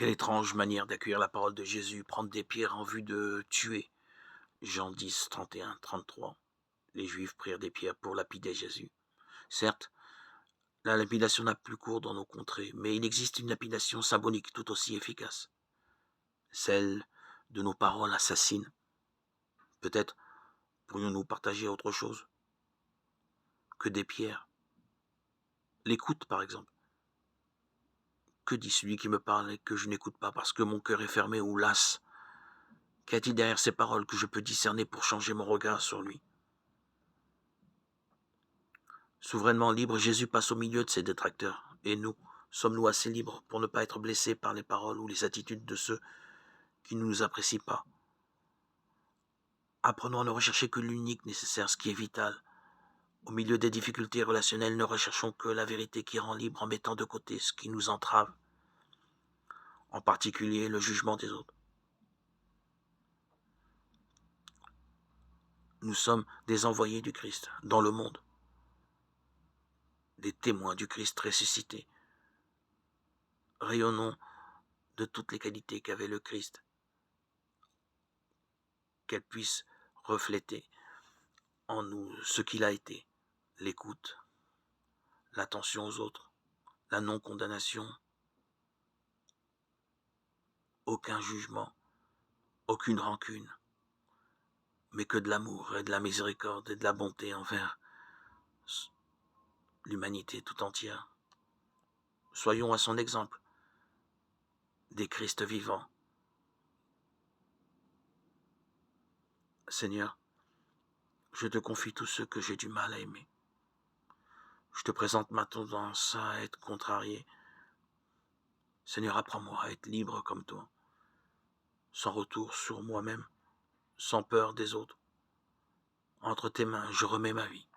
Quelle étrange manière d'accueillir la parole de Jésus, prendre des pierres en vue de tuer. Jean 10, 31, 33. Les Juifs prirent des pierres pour lapider Jésus. Certes, la lapidation n'a plus cours dans nos contrées, mais il existe une lapidation symbolique tout aussi efficace. Celle de nos paroles assassines. Peut-être pourrions-nous partager autre chose que des pierres. L'écoute, par exemple. Que dit celui qui me parle et que je n'écoute pas parce que mon cœur est fermé ou las? Qu'y a-t-il derrière ces paroles que je peux discerner pour changer mon regard sur lui? Souverainement libre, Jésus passe au milieu de ses détracteurs. Et nous, sommes-nous assez libres pour ne pas être blessés par les paroles ou les attitudes de ceux qui ne nous apprécient pas? Apprenons à ne rechercher que l'unique nécessaire, ce qui est vital. Au milieu des difficultés relationnelles, ne recherchons que la vérité qui rend libre en mettant de côté ce qui nous entrave, en particulier le jugement des autres. Nous sommes des envoyés du Christ dans le monde, des témoins du Christ ressuscité. Rayonnons de toutes les qualités qu'avait le Christ, qu'elles puissent refléter en nous ce qu'il a été, l'écoute, l'attention aux autres, la non-condamnation, aucun jugement, aucune rancune, mais que de l'amour et de la miséricorde et de la bonté envers l'humanité tout entière. Soyons à son exemple, des Christ vivants. Seigneur, je te confie tous ceux que j'ai du mal à aimer. Je te présente ma tendance à être contrarié. Seigneur, apprends-moi à être libre comme toi, sans retour sur moi-même, sans peur des autres. Entre tes mains, je remets ma vie.